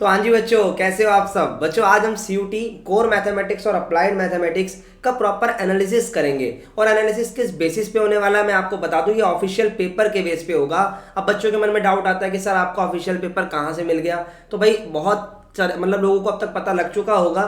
तो हाँ जी बच्चों, कैसे हो आप सब बच्चों। आज हम सीयूटी कोर मैथमेटिक्स और अप्लाइड मैथमेटिक्स का प्रॉपर एनालिसिस करेंगे। और एनालिसिस किस बेसिस पे होने वाला है मैं आपको बता दूं, ये ऑफिशियल पेपर के बेस पे होगा। अब बच्चों के मन में डाउट आता है कि सर आपका ऑफिशियल पेपर कहाँ से मिल गया। तो भाई मतलब लोगों को अब तक पता लग चुका होगा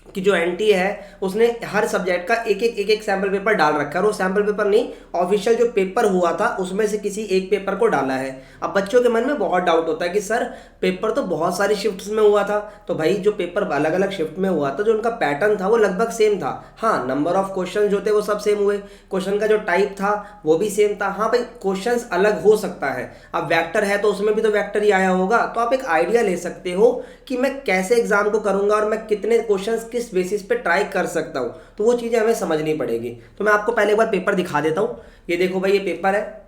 कि जो एनटी है उसने हर सब्जेक्ट का एक एक सैम्पल पेपर डाल रखा है। और वो सैम्पल पेपर नहीं, ऑफिशियल जो पेपर हुआ था उसमें से किसी एक पेपर को डाला है। अब बच्चों के मन में बहुत डाउट होता है कि सर पेपर तो बहुत सारी शिफ्ट्स में हुआ था। तो भाई जो पेपर अलग अलग शिफ्ट में हुआ था, जो उनका पैटर्न था वो लगभग सेम था। हाँ, नंबर ऑफ क्वेश्चन जो थे वो सब सेम हुए, क्वेश्चन का जो टाइप था वो भी सेम था। हाँ भाई, क्वेश्चन अलग हो सकता है। अब वेक्टर है तो उसमें भी तो वेक्टर ही आया होगा। तो आप एक आइडिया ले सकते हो कि मैं कैसे एग्जाम को करूंगा और मैं कितने क्वेश्चंस किस बेसिस पे ट्राई कर सकता हूं। तो वो चीज़ें हमें समझनी पड़ेगी। तो मैं आपको पहले एक बार पेपर दिखा देता हूं। ये देखो भाई, ये पेपर है।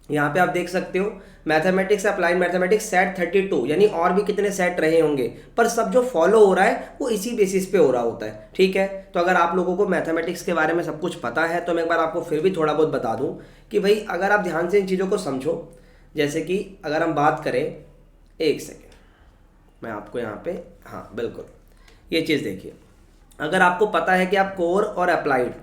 यहाँ पे आप देख सकते हो मैथमेटिक्स अप्लाइड मैथमेटिक्स सेट 32, यानी और भी कितने सेट रहे होंगे, पर सब जो फॉलो हो रहा है वो इसी बेसिस पे हो रहा होता है। ठीक है, तो अगर आप लोगों को मैथमेटिक्स के बारे में सब कुछ पता है तो मैं एक बार आपको फिर भी थोड़ा बहुत बता दूं कि भाई अगर आप ध्यान से इन चीज़ों को समझो। जैसे कि अगर हम बात करें, एक सेकेंड मैं आपको यहाँ पे, हाँ बिल्कुल, ये चीज़ देखिए। अगर आपको पता है कि आप कोर और अप्लाइड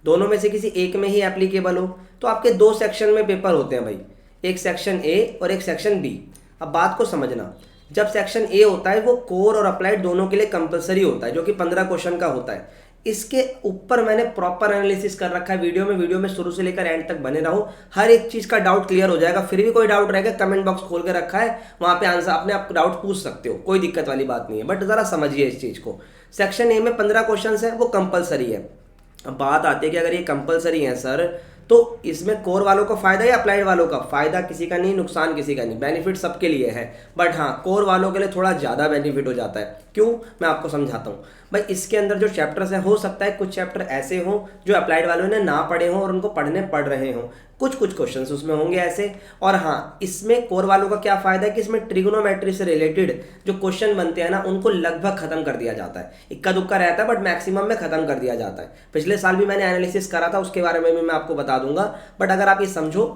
दोनों में से किसी एक में ही एप्लीकेबल हो, तो आपके दो सेक्शन में पेपर होते हैं भाई, एक सेक्शन ए और एक सेक्शन बी। अब बात को समझना, जब सेक्शन ए होता है वो कोर और अप्लाइड दोनों के लिए कंपलसरी होता है, जो कि 15 क्वेश्चन का होता है। इसके ऊपर मैंने प्रॉपर एनालिसिस कर रखा है वीडियो में शुरू से लेकर एंड तक बने रहो, हर एक चीज़ का डाउट क्लियर हो जाएगा। फिर भी कोई डाउट रहेगा, कमेंट बॉक्स खोल के रखा है, वहाँ पे आंसर अपने आप डाउट पूछ सकते हो, कोई दिक्कत वाली बात नहीं है। बट ज़रा समझिए इस चीज़ को। सेक्शन ए में 15 क्वेश्चन है, वो कंपलसरी है। अब बात आती है कि अगर ये कंपलसरी है सर, तो इसमें कोर वालों को फायदा या अप्लाइड वालों का फायदा? किसी का नहीं, नुकसान किसी का नहीं, बेनिफिट सबके लिए है। बट हाँ, कोर वालों के लिए थोड़ा ज़्यादा बेनिफिट हो जाता है। क्यों, मैं आपको समझाता हूँ। भाई इसके अंदर जो चैप्टर्स हैं, हो सकता है कुछ चैप्टर ऐसे हों जो अप्लाइड वालों ने ना पढ़े हों और उनको पढ़ने पड़ रहे हों, कुछ कुछ क्वेश्चंस उसमें होंगे ऐसे। और हाँ, इसमें कोर वालों का क्या फायदा है कि इसमें ट्रिग्नोमेट्री से रिलेटेड जो क्वेश्चन बनते हैं ना, उनको लगभग खत्म कर दिया जाता है। इक्का दुक्का रहता है बट मैक्सिमम में खत्म कर दिया जाता है। पिछले साल भी मैंने एनालिसिस करा था, उसके बारे में भी मैं आपको बता दूंगा। बट अगर आप ये समझो,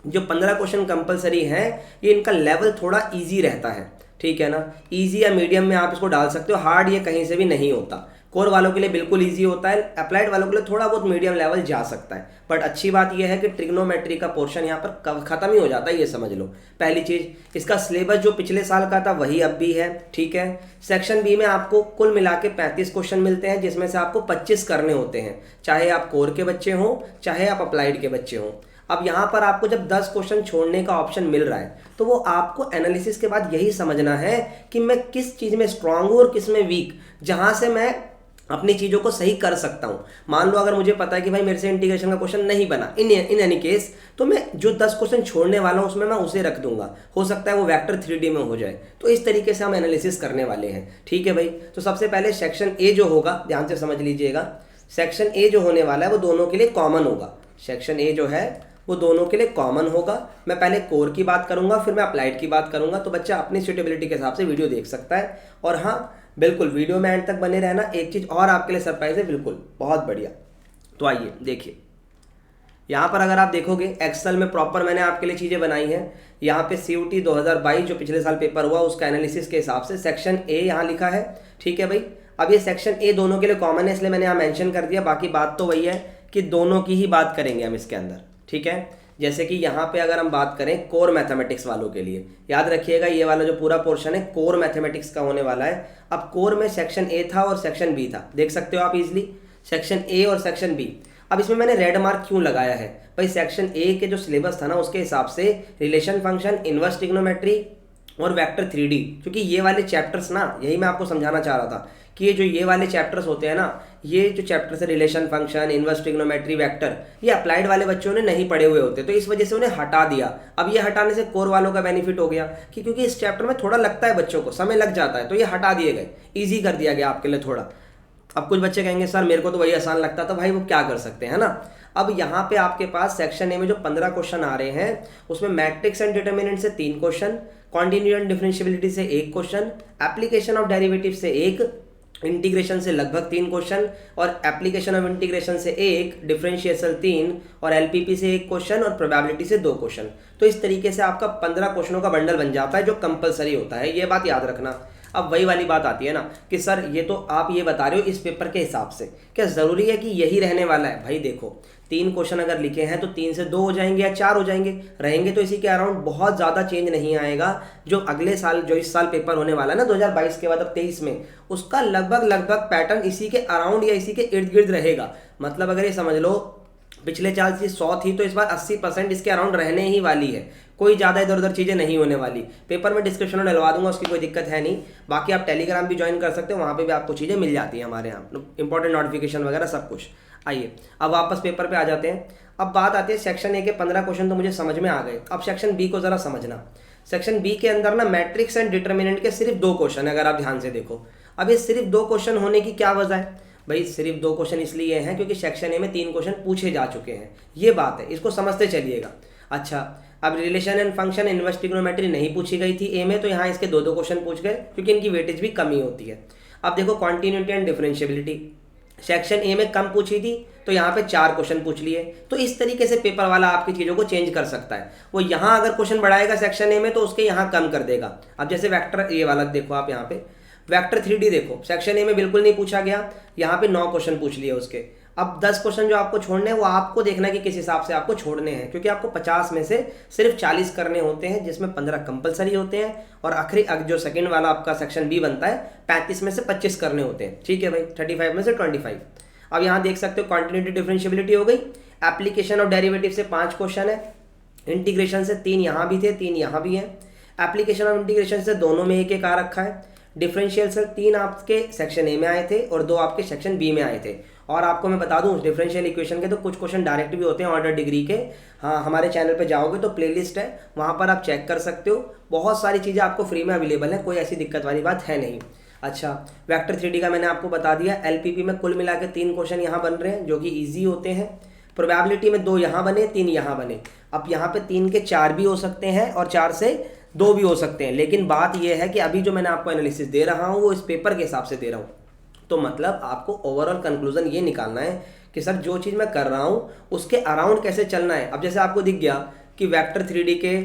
जो 15 क्वेश्चन कंपलसरी हैं, ये इनका लेवल थोड़ा ईजी रहता है। ठीक है ना, ईजी या मीडियम में आप इसको डाल सकते हो, हार्ड ये कहीं से भी नहीं होता। कोर वालों के लिए बिल्कुल ईजी होता है, अप्लाइड वालों के लिए थोड़ा बहुत मीडियम लेवल जा सकता है। बट अच्छी बात यह है कि ट्रिग्नोमेट्री का पोर्शन यहाँ पर खत्म ही हो जाता है, ये समझ लो। पहली चीज़, इसका सिलेबस जो पिछले साल का था वही अब भी है। ठीक है, सेक्शन बी में आपको कुल मिला के 35 क्वेश्चन मिलते हैं, जिसमें से आपको 25 करने होते हैं, चाहे आप कोर के बच्चे हों चाहे आप अप्लाइड के बच्चे हों। अब यहाँ पर आपको जब 10 क्वेश्चन छोड़ने का ऑप्शन मिल रहा है, तो वो आपको एनालिसिस के बाद यही समझना है कि मैं किस चीज़ में स्ट्रांग हूँ और किस में वीक, जहाँ से मैं अपनी चीज़ों को सही कर सकता हूँ। मान लो अगर मुझे पता है कि भाई मेरे से इंटीग्रेशन का क्वेश्चन नहीं बना इन एनी केस, तो मैं जो 10 क्वेश्चन छोड़ने वाला हूँ उसमें मैं उसे रख दूंगा, हो सकता है वो वेक्टर 3D में हो जाए। तो इस तरीके से हम एनालिसिस करने वाले हैं। ठीक है भाई, तो सबसे पहले सेक्शन ए जो होगा, ध्यान से समझ लीजिएगा। सेक्शन ए जो होने वाला है वो दोनों के लिए कॉमन होगा। सेक्शन ए जो है वो दोनों के लिए कॉमन होगा। मैं पहले कोर की बात करूंगा, फिर मैं अप्लाइड की बात करूंगा, तो बच्चा अपनी सूटेबिलिटी के हिसाब से वीडियो देख सकता है। और हाँ बिल्कुल, वीडियो में एंड तक बने रहना। एक चीज़ और आपके लिए सरप्राइज है, बिल्कुल बहुत बढ़िया। तो आइए देखिए, यहाँ पर अगर आप देखोगे एक्सेल में प्रॉपर मैंने आपके लिए चीज़ें बनाई हैं। यहाँ पे सीयूटी 2022 जो पिछले साल पेपर हुआ उसका एनालिसिस के हिसाब से सेक्शन ए यहाँ लिखा है। ठीक है भाई, अब ये सेक्शन ए दोनों के लिए कॉमन है, इसलिए मैंने यहाँ मेंशन कर दिया। बाकी बात तो वही है कि दोनों की ही बात करेंगे हम इसके अंदर। ठीक है, जैसे कि यहाँ पे अगर हम बात करें कोर मैथमेटिक्स वालों के लिए, याद रखिएगा ये वाला जो पूरा पोर्शन है कोर मैथमेटिक्स का होने वाला है। अब कोर में सेक्शन ए था और सेक्शन बी था, देख सकते हो आप इजीली, सेक्शन ए और सेक्शन बी। अब इसमें मैंने रेड मार्क क्यों लगाया है भाई, सेक्शन ए के जो सिलेबस था ना उसके हिसाब से रिलेशन फंक्शन, इनवर्स ट्रिग्नोमेट्री और वेक्टर 3D, क्योंकि ये वाले चैप्टर्स ना, यही मैं आपको समझाना चाह रहा था कि ये वाले चैप्टर्स होते हैं ना, ये जो चैप्टर्स है relation function, inverse trigonometry, vector, ये अप्लाइड वाले बच्चों ने नहीं पढ़े हुए होते, तो इस वजह से उन्हें हटा दिया। अब ये हटाने से कोर वालों का बेनिफिट हो गया कि क्योंकि इस चैप्टर में थोड़ा लगता है बच्चों को, समय लग जाता है, तो ये हटा दिए गए, ईजी कर दिया गया आपके लिए थोड़ा। अब कुछ बच्चे कहेंगे सर मेरे को तो वही आसान लगता था, भाई वो क्या कर सकते हैं ना। अब यहाँ पे आपके पास सेक्शन ए में जो 15 क्वेश्चन आ रहे हैं, उसमें मैट्रिक्स एंड डिटर्मिनेंट से 3 क्वेश्चन, कॉन्टिन्यूटी एंड डिफरेंशियबिलिटी से 1 क्वेश्चन, एप्लीकेशन ऑफ डेरिवेटिव से 1, इंटीग्रेशन से लगभग 3 क्वेश्चन, और एप्लीकेशन ऑफ इंटीग्रेशन से 1, डिफरेंशिएशन 3, और एलपीपी से 1 क्वेश्चन, और प्रोबेबिलिटी से 2 क्वेश्चन। तो इस तरीके से आपका 15 क्वेश्चनों का बंडल बन जाता है जो कंपलसरी होता है, ये बात याद रखना। अब वही वाली बात आती है ना कि सर ये तो आप ये बता रहे हो इस पेपर के हिसाब से, क्या ज़रूरी है कि यही रहने वाला है? भाई देखो, 3 क्वेश्चन अगर लिखे हैं तो 3 से 2 हो जाएंगे या 4 हो जाएंगे, रहेंगे तो इसी के अराउंड, बहुत ज़्यादा चेंज नहीं आएगा। जो अगले साल, जो इस साल पेपर होने वाला है ना 2022 के बाद अब 23 में, उसका लगभग पैटर्न इसी के अराउंड या इसी के इर्द गिर्द रहेगा। मतलब अगर ये समझ लो पिछले साल से 100 थी तो इस बार 80% इसके अराउंड रहने ही वाली है। कोई ज़्यादा इधर उधर चीज़ें नहीं होने वाली। पेपर में डिस्क्रिप्शन में डलवा दूंगा, उसकी कोई दिक्कत है नहीं। बाकी आप टेलीग्राम भी ज्वाइन कर सकते हो, वहाँ पे भी आपको चीज़ें मिल जाती हैं हमारे यहाँ, इंपॉर्टेंट नोटिफिकेशन वगैरह सब कुछ। आइए अब वापस पेपर पे आ जाते हैं। अब बात आती है सेक्शन ए के 15 क्वेश्चन तो मुझे समझ में आ गए। अब सेक्शन बी को ज़रा समझना। सेक्शन बी के अंदर ना मैट्रिक्स एंड डिटर्मिनेंट के सिर्फ 2 क्वेश्चन है, अगर आप ध्यान से देखो। अब ये सिर्फ 2 क्वेश्चन होने की क्या वजह है? भाई सिर्फ 2 क्वेश्चन इसलिए हैं क्योंकि सेक्शन ए में 3 क्वेश्चन पूछे जा चुके हैं, ये बात है, इसको समझते चलिएगा। अच्छा, अब relation and function inverse trigonometry नहीं पूछी गई थी ए में, तो यहाँ इसके 2 क्वेश्चन पूछ गए क्योंकि इनकी वेटेज भी कम ही होती है। अब देखो continuity and differentiability section A में कम पूछी थी, तो यहाँ पे 4 क्वेश्चन पूछ लिए। तो इस तरीके से पेपर वाला आपकी चीज़ों को चेंज कर सकता है। वो यहाँ अगर क्वेश्चन बढ़ाएगा सेक्शन ए में तो उसके यहाँ कम कर देगा। अब जैसे वेक्टर ये वाला देखो, आप यहाँ पे वेक्टर 3D देखो, सेक्शन ए में बिल्कुल नहीं पूछा गया, यहाँ पे 9 क्वेश्चन पूछ लिए उसके। अब 10 क्वेश्चन जो आपको छोड़ने हैं वो आपको देखना है कि किस हिसाब से आपको छोड़ने हैं, क्योंकि आपको 50 में से सिर्फ 40 करने होते हैं, जिसमें 15 कंपलसरी होते हैं, और आखिरी जो सेकंड वाला आपका सेक्शन बी बनता है 35 में से 25 करने होते हैं। ठीक है भाई, 35 में से 25। अब यहाँ देख सकते हो कॉन्टिन्यूटी डिफरेंशियबिलिटी हो गई, एप्लीकेशन ऑफ डेरिवेटिव से 5 क्वेश्चन है, इंटीग्रेशन से 3 यहाँ भी थे, 3 यहाँ भी हैं, एप्लीकेशन ऑफ इंटीग्रेशन से दोनों में एक आ रखा है, डिफरेंशियल से 3 आपके सेक्शन ए में आए थे और 2 आपके सेक्शन बी में आए थे। और आपको मैं बता दूं डिफरेंशियल इक्वेशन के तो कुछ क्वेश्चन डायरेक्ट भी होते हैं ऑर्डर डिग्री के। हाँ, हमारे चैनल पे जाओगे तो प्लेलिस्ट है, वहाँ पर आप चेक कर सकते हो, बहुत सारी चीज़ें आपको फ्री में अवेलेबल है, कोई ऐसी दिक्कत वाली बात है नहीं। अच्छा, वेक्टर 3D का मैंने आपको बता दिया। एलपीपी में कुल मिला के 3 क्वेश्चन यहाँ बन रहे हैं जो कि ईजी होते हैं। प्रोबेबिलिटी में 2 यहाँ बने, 3 यहाँ बने। अब यहाँ पे 3 के 4 भी हो सकते हैं और 4 से 2 भी हो सकते हैं, लेकिन बात यह है कि अभी जो मैंने आपको एनालिसिस दे रहा हूँ वो इस पेपर के हिसाब से दे रहा हूँ। तो मतलब आपको ओवरऑल कंक्लूजन ये निकालना है कि सर जो चीज़ मैं कर रहा हूँ उसके अराउंड कैसे चलना है। अब जैसे आपको दिख गया कि वेक्टर 3D के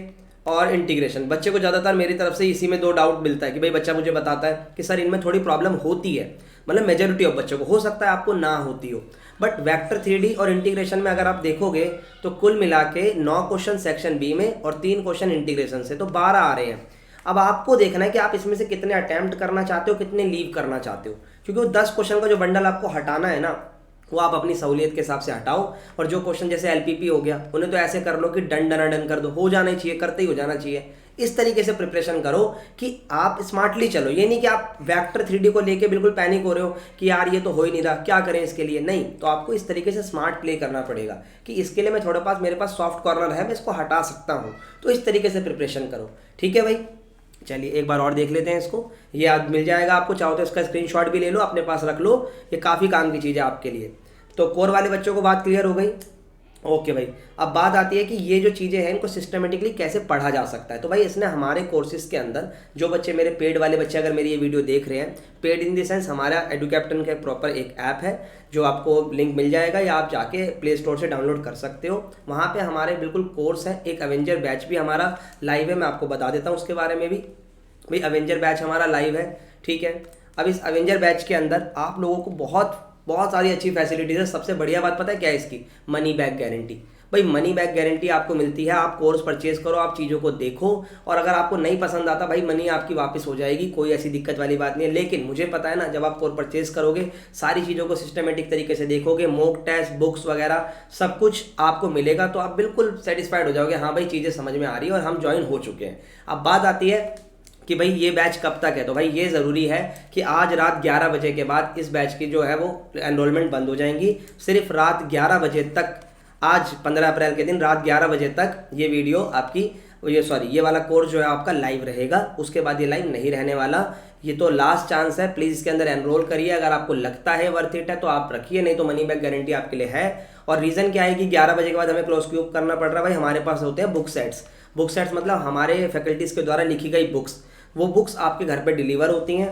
और इंटीग्रेशन, बच्चे को ज़्यादातर मेरी तरफ से इसी में 2 डाउट मिलता है कि भाई बच्चा मुझे बताता है कि सर इनमें थोड़ी प्रॉब्लम होती है, मतलब मेजॉरिटी ऑफ बच्चों को हो सकता है, आपको ना होती हो। बट वेक्टर 3D और इंटीग्रेशन में अगर आप देखोगे तो कुल मिला के 9 क्वेश्चन सेक्शन बी में और 3 क्वेश्चन इंटीग्रेशन से, तो 12 आ रहे हैं। अब आपको देखना है कि आप इसमें से कितने अटैम्प्ट करना चाहते हो, कितने लीव करना चाहते हो, क्योंकि वो 10 क्वेश्चन का जो बंडल आपको हटाना है ना, वो आप अपनी सहूलियत के हिसाब से हटाओ। और जो क्वेश्चन जैसे एलपीपी हो गया, उन्हें तो ऐसे कर लो कि डन डना डन कर दो, हो जाना ही चाहिए, करते ही हो जाना चाहिए। इस तरीके से प्रिपरेशन करो कि आप स्मार्टली चलो। ये नहीं कि आप वेक्टर 3D को लेके बिल्कुल पैनिक हो रहे हो कि यार ये तो हो ही नहीं रहा, क्या करें इसके लिए। नहीं, तो आपको इस तरीके से स्मार्ट प्ले करना पड़ेगा कि इसके लिए मेरे पास सॉफ्ट कॉर्नर है, मैं इसको हटा सकता हूँ। तो इस तरीके से प्रिपरेशन करो। ठीक है भाई, चलिए एक बार और देख लेते हैं इसको। ये आज मिल जाएगा आपको, चाहो तो इसका स्क्रीनशॉट भी ले लो, अपने पास रख लो, ये काफ़ी काम की चीज़ है आपके लिए। तो कोर वाले बच्चों को बात क्लियर हो गई। ओके भाई, अब बात आती है कि ये जो चीज़ें हैं इनको सिस्टमेटिकली कैसे पढ़ा जा सकता है। तो भाई इसने हमारे कोर्सेज के अंदर, जो बच्चे मेरे पेड वाले बच्चे अगर मेरी ये वीडियो देख रहे हैं, पेड इन द सेंस हमारा एडुकैप्टन का प्रॉपर एक ऐप है जो आपको लिंक मिल जाएगा या आप जाके प्ले स्टोर से डाउनलोड कर सकते हो। वहाँ पे हमारे बिल्कुल कोर्स है, एक अवेंजर बैच भी हमारा लाइव है, मैं आपको बता देता हूँ उसके बारे में भी। भाई अवेंजर बैच हमारा लाइव है, ठीक है। अब इस अवेंजर बैच के अंदर आप लोगों को बहुत सारी अच्छी फैसिलिटीज़ है। सबसे बढ़िया बात पता है क्या है इसकी? Money back guarantee. भाई मनी बैक गारंटी आपको मिलती है, आप कोर्स परचेज करो, आप चीज़ों को देखो, और अगर आपको नहीं पसंद आता भाई मनी आपकी वापस हो जाएगी, कोई ऐसी दिक्कत वाली बात नहीं है। लेकिन मुझे पता है ना, जब आप कोर्स परचेज करोगे, सारी चीज़ों को सिस्टमेटिक तरीके से देखोगे, मॉक टेस्ट, बुक्स वगैरह सब कुछ आपको मिलेगा, तो आप बिल्कुल सेटिस्फाइड हो जाओगे, हाँ भाई चीज़ें समझ में आ रही है और हम ज्वाइन हो चुके हैं। अब बात आती है कि भाई ये बैच कब तक है। तो भाई ये ज़रूरी है कि आज रात 11 बजे के बाद इस बैच की जो है वो एनरोलमेंट बंद हो जाएंगी। सिर्फ रात 11 बजे तक, आज 15 अप्रैल के दिन रात 11 बजे तक ये वीडियो आपकी ये वाला कोर्स जो है आपका लाइव रहेगा। उसके बाद ये लाइव नहीं रहने वाला। ये तो लास्ट चांस है, प्लीज़ इसके अंदर एनरोल करिए। अगर आपको लगता है वर्थ इट है तो आप रखिए, नहीं तो मनी बैक गारंटी आपके लिए है। और रीज़न क्या है कि 11 बजे के बाद हमें क्लोज क्यूब करना पड़ रहा है। भाई हमारे पास होते हैं बुक सेट्स मतलब हमारे फैकल्टीज़ के द्वारा लिखी गई बुक्स। वो बुक्स आपके घर पे डिलीवर होती हैं,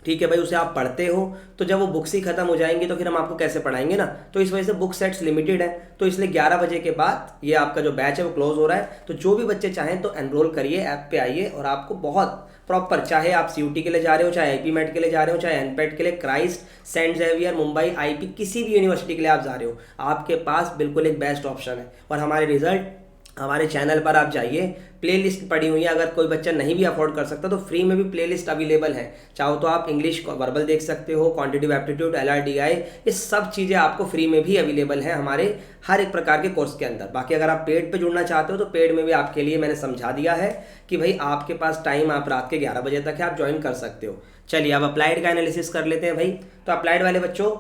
ठीक है भाई, उसे आप पढ़ते हो। तो जब वो बुक्स ही खत्म हो जाएंगी तो फिर हम आपको कैसे पढ़ाएंगे ना। तो इस वजह से बुक सेट्स लिमिटेड है, तो इसलिए 11 बजे के बाद ये आपका जो बैच है वो क्लोज हो रहा है। तो जो भी बच्चे चाहें तो एनरोल करिए, ऐप पे आइए और आपको बहुत प्रॉपर, चाहे आप सीयूटी के लिए जा रहे हो, चाहे आईपी मेट के लिए जा रहे हो, चाहे एनपेट के लिए, Christ, Saint Xavier, Mumbai, IP, किसी भी यूनिवर्सिटी के लिए आप जा रहे हो, आपके पास बिल्कुल एक बेस्ट ऑप्शन है। और हमारे रिजल्ट हमारे चैनल पर आप जाइए, प्लेलिस्ट पड़ी हुई है। अगर कोई बच्चा नहीं भी अफोर्ड कर सकता तो फ्री में भी प्लेलिस्ट अवेलेबल है। चाहो तो आप इंग्लिश वर्बल देख सकते हो, क्वांटिटेटिव एप्टीट्यूड, एलआरडीआई, ये सब चीज़ें आपको फ्री में भी अवेलेबल है हमारे हर एक प्रकार के कोर्स के अंदर। बाकी अगर आप पेड पे जुड़ना चाहते हो तो पेड में भी आपके लिए मैंने समझा दिया है कि भाई आपके पास टाइम आप रात के 11 बजे तक है, आप ज्वाइन कर सकते हो। चलिए अब अप्लाइड का एनालिसिस कर लेते हैं भाई। तो अप्लाइड वाले बच्चों,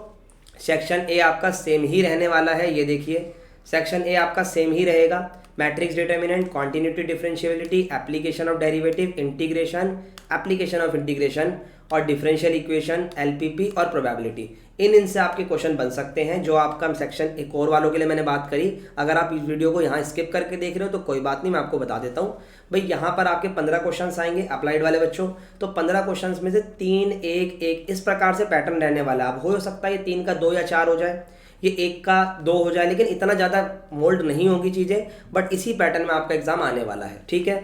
सेक्शन ए आपका सेम ही रहने वाला है। ये देखिए सेक्शन ए आपका सेम ही रहेगा। Matrix determinant, continuity, differentiability, application of derivative, integration, application of integration और डिफरेंशियल इक्वेशन, एलपीपी और प्रोबेबिलिटी, इनसे आपके क्वेश्चन बन सकते हैं। जो आपका सेक्शन एक और वालों के लिए मैंने बात करी, अगर आप इस वीडियो को यहाँ स्किप करके देख रहे हो तो कोई बात नहीं, मैं आपको बता देता हूँ भाई। यहाँ पर आपके 15 क्वेश्चन आएंगे अप्लाइड वाले बच्चों। तो 15 क्वेश्चन में से 3 1 1 इस प्रकार से पैटर्न रहने वाला है। अब हो सकता है ये 3 का 2 या 4 हो जाए, ये 1 का 2 हो जाए, लेकिन इतना ज़्यादा मोल्ड नहीं होगी चीज़ें, बट इसी पैटर्न में आपका एग्जाम आने वाला है, ठीक है।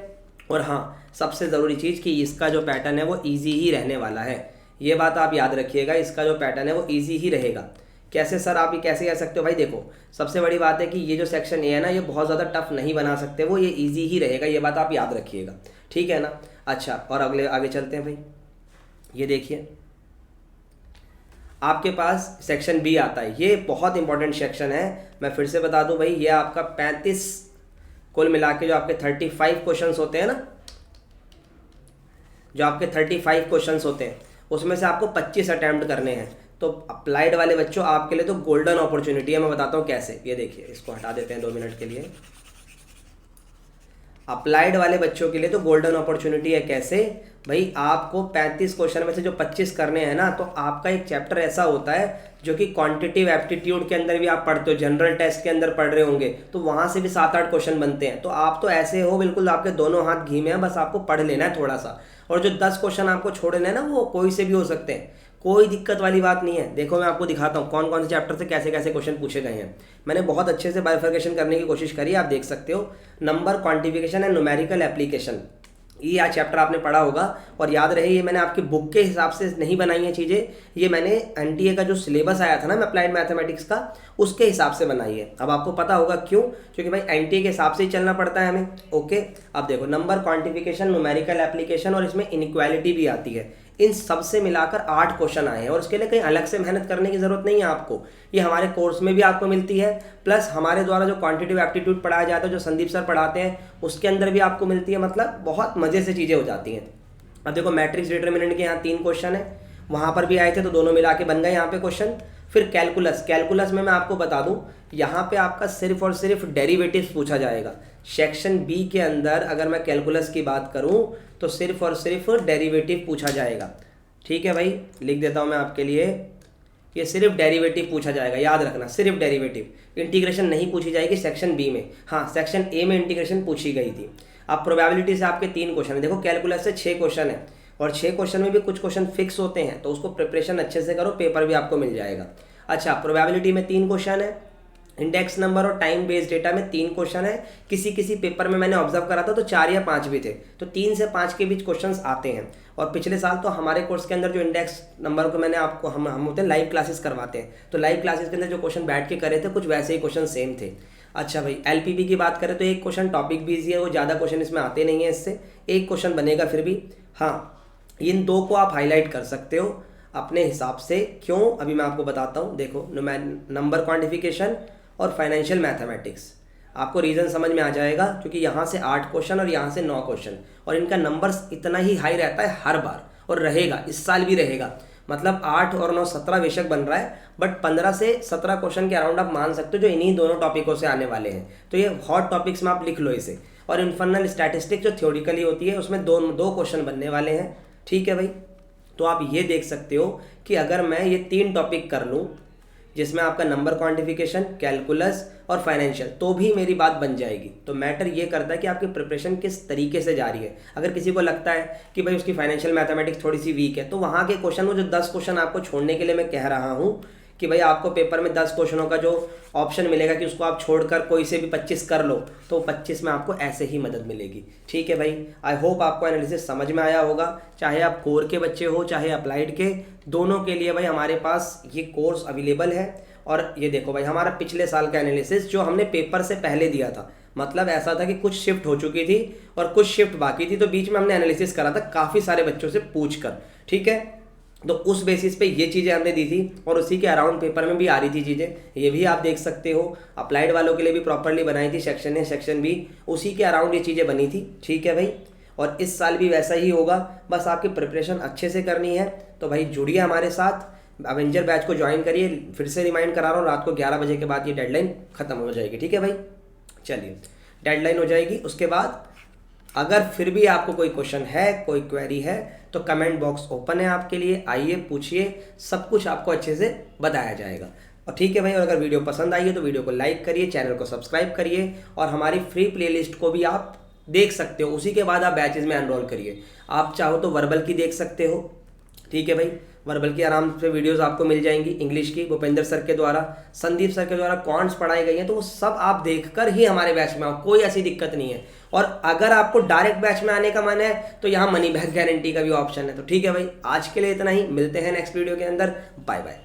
और हाँ, सबसे ज़रूरी चीज़ कि इसका जो पैटर्न है वो ईजी ही रहने वाला है। ये बात आप याद रखिएगा, इसका जो पैटर्न है वो ईजी ही रहेगा। कैसे सर, आप ये कैसे कह सकते हो भाई? देखो, सबसे बड़ी बात है कि ये जो सेक्शन ए है ना, ये बहुत ज़्यादा टफ नहीं बना सकते वो, ये ईजी ही रहेगा, ये बात आप याद रखिएगा, ठीक है ना। अच्छा, और अगले आगे चलते हैं भाई। ये देखिए आपके पास सेक्शन बी आता है, ये बहुत इंपॉर्टेंट सेक्शन है। मैं फिर से बता दूं भाई, ये आपका 35 कुल मिला के जो आपके 35 क्वेश्चंस होते हैं ना, जो आपके 35 क्वेश्चंस होते हैं उसमें से आपको 25 अटैम्प्ट करने हैं। तो अप्लाइड वाले बच्चों आपके लिए तो गोल्डन अपॉर्चुनिटी है। मैं बताता हूँ कैसे। ये देखिए, इसको हटा देते हैं 2 मिनट के लिए। अप्लाइड वाले बच्चों के लिए तो गोल्डन अपॉर्चुनिटी है। कैसे भाई? आपको 35 क्वेश्चन में से जो 25 करने हैं ना, तो आपका एक चैप्टर ऐसा होता है जो कि क्वांटिटेटिव एप्टीट्यूड के अंदर भी आप पढ़ते हो, जनरल टेस्ट के अंदर पढ़ रहे होंगे, तो वहां से भी 7-8 क्वेश्चन बनते हैं। तो आप तो ऐसे हो बिल्कुल, आपके दोनों हाथ घी में है, बस आपको पढ़ लेना है थोड़ा सा। और जो 10 क्वेश्चन आपको छोड़ने हैं ना, वो कोई से भी हो सकते हैं, कोई दिक्कत वाली बात नहीं है। देखो मैं आपको दिखाता हूँ कौन कौन से चैप्टर से कैसे कैसे क्वेश्चन पूछे गए हैं। मैंने बहुत अच्छे से बाइफर्केशन करने की कोशिश करी, आप देख सकते हो। Number, quantification and numerical application, ये चैप्टर आपने पढ़ा होगा। और याद रहे, ये मैंने आपकी बुक के हिसाब से नहीं बनाई है चीज़ें, ये मैंने एनटीए का जो सिलेबस आया था ना अप्लाइड मैथमेटिक्स का, उसके हिसाब से बनाई है। अब आपको पता होगा क्यों, क्योंकि भाई एनटीए के हिसाब से ही चलना पड़ता है हमें। ओके, अब देखो, नंबर, क्वांटिफिकेशन, न्यूमेरिकल एप्लीकेशन और इसमें इनइक्वालिटी भी आती है। इन सब से मिलाकर 8 क्वेश्चन आए हैं, और उसके लिए कहीं अलग से मेहनत करने की जरूरत नहीं है आपको। ये हमारे कोर्स में भी आपको मिलती है, प्लस हमारे द्वारा जो क्वांटिटेटिव एप्टीट्यूड पढ़ाया जाता है, जो संदीप सर पढ़ाते हैं, उसके अंदर भी आपको मिलती है। मतलब बहुत मजे से चीज़ें हो जाती हैं। अब देखो, मैट्रिक्स डिटर्मिनेंट के यहाँ 3 क्वेश्चन है, वहाँ पर भी आए थे, तो दोनों मिला के बन गए यहाँ पे क्वेश्चन। फिर कैलकुलस में मैं आपको बता दूं, यहाँ पे आपका सिर्फ और सिर्फ डेरिवेटिव्स पूछा जाएगा। सेक्शन बी के अंदर अगर मैं कैलकुलस की बात करूं तो सिर्फ और सिर्फ डेरिवेटिव पूछा जाएगा। ठीक है भाई, लिख देता हूं मैं आपके लिए, ये सिर्फ डेरिवेटिव पूछा जाएगा, याद रखना, सिर्फ डेरिवेटिव। इंटीग्रेशन नहीं पूछी जाएगी सेक्शन बी में। हाँ, सेक्शन ए में इंटीग्रेशन पूछी गई थी। अब प्रोबेबिलिटी से आपके 3 क्वेश्चन है। देखो, कैलकुलस से 6 क्वेश्चन है, और 6 क्वेश्चन में भी कुछ क्वेश्चन फिक्स होते हैं, तो उसको प्रिपरेशन अच्छे से करो, पेपर भी आपको मिल जाएगा। अच्छा, प्रोबेबिलिटी में 3 क्वेश्चन है, इंडेक्स नंबर और टाइम बेस्ड डेटा में 3 क्वेश्चन है। किसी किसी पेपर में मैंने ऑब्जर्व करा था तो 4 या 5 भी थे, तो 3 से 5 के बीच क्वेश्चंस आते हैं। और पिछले साल तो हमारे कोर्स के अंदर जो इंडेक्स नंबर को मैंने आपको हम होते हैं लाइव क्लासेस करवाते हैं, तो लाइव क्लासेस के अंदर जो क्वेश्चन बैठ के करे थे, कुछ वैसे ही क्वेश्चन सेम थे। अच्छा भाई, एलपीपी की बात करें तो एक क्वेश्चन टॉपिक भी ईजी है, वो ज़्यादा क्वेश्चन इसमें आते नहीं है, इससे एक क्वेश्चन बनेगा फिर भी। हाँ, इन 2 को आप हाईलाइट कर सकते हो अपने हिसाब से। क्यों, अभी मैं आपको बताता हूँ। देखो, नंबर क्वांटिफिकेशन और फाइनेंशियल मैथमेटिक्स, आपको रीज़न समझ में आ जाएगा, क्योंकि यहाँ से 8 क्वेश्चन और यहाँ से 9 क्वेश्चन, और इनका नंबर्स इतना ही हाई रहता है हर बार, और रहेगा, इस साल भी रहेगा। मतलब 8 और 9 17 बेशक बन रहा है, बट 15 से 17 क्वेश्चन के अराउंड आप मान सकते हो जो इन्हीं दोनों टॉपिकों से आने वाले हैं। तो ये हॉट टॉपिक्स में आप लिख लो इसे। और इन्फर्नल स्टैटिस्टिक्स जो थ्योरेटिकली होती है, उसमें दो क्वेश्चन बनने वाले हैं। ठीक है भाई, तो आप ये देख सकते हो कि अगर मैं ये 3 टॉपिक कर लूँ, जिसमें आपका नंबर क्वांटिफिकेशन, कैलकुलस और फाइनेंशियल, तो भी मेरी बात बन जाएगी। तो मैटर ये करता है कि आपकी प्रिपरेशन किस तरीके से जा रही है। अगर किसी को लगता है कि भाई उसकी फाइनेंशियल मैथमेटिक्स थोड़ी सी वीक है, तो वहाँ के क्वेश्चन, वो जो 10 क्वेश्चन आपको छोड़ने के लिए मैं कह रहा हूँ कि भाई आपको पेपर में 10 क्वेश्चनों का जो ऑप्शन मिलेगा कि उसको आप छोड़कर कोई से भी 25 कर लो, तो 25 में आपको ऐसे ही मदद मिलेगी। ठीक है भाई, आई होप आपको एनालिसिस समझ में आया होगा। चाहे आप कोर के बच्चे हो चाहे अप्लाइड के, दोनों के लिए भाई हमारे पास ये कोर्स अवेलेबल है। और ये देखो भाई, हमारा पिछले साल का एनालिसिस जो हमने पेपर से पहले दिया था, मतलब ऐसा था कि कुछ शिफ्ट हो चुकी थी और कुछ शिफ्ट बाकी थी, तो बीच में हमने एनालिसिस करा था काफ़ी सारे बच्चों से पूछकर। ठीक है, तो उस बेसिस पे ये चीज़ें हमने दी थी और उसी के अराउंड पेपर में भी आ रही थी चीज़ें, ये भी आप देख सकते हो। अप्लाइड वालों के लिए भी प्रॉपरली बनाई थी, सेक्शन ए सेक्शन बी, उसी के अराउंड ये चीज़ें बनी थी। ठीक है भाई, और इस साल भी वैसा ही होगा, बस आपकी प्रिपरेशन अच्छे से करनी है। तो भाई जुड़िए हमारे साथ, अवेंजर बैच को ज्वाइन करिए। फिर से रिमाइंड करा रहा हूँ, रात को 11 बजे के बाद ये डेडलाइन खत्म हो जाएगी। ठीक है भाई, चलिए डेडलाइन हो जाएगी, उसके बाद अगर फिर भी आपको कोई क्वेश्चन है, कोई क्वेरी है, तो कमेंट बॉक्स ओपन है आपके लिए, आइए पूछिए, सब कुछ आपको अच्छे से बताया जाएगा। और ठीक है भाई, और अगर वीडियो पसंद आई है तो वीडियो को लाइक करिए, चैनल को सब्सक्राइब करिए और हमारी फ्री प्लेलिस्ट को भी आप देख सकते हो। उसी के बाद आप बैचेज में एनरोल करिए। आप चाहो तो वर्बल की देख सकते हो। ठीक है भाई, वर्बल की आराम से वीडियोस आपको मिल जाएंगी। इंग्लिश की भूपेंद्र सर के द्वारा, संदीप सर के द्वारा क्वांट्स पढ़ाई गई हैं, तो वो सब आप देखकर ही हमारे बैच में आओ, कोई ऐसी दिक्कत नहीं है। और अगर आपको डायरेक्ट बैच में आने का मन है तो यहाँ मनी बैक गारंटी का भी ऑप्शन है। तो ठीक है भाई, आज के लिए इतना ही, मिलते हैं नेक्स्ट वीडियो के अंदर। Bye bye.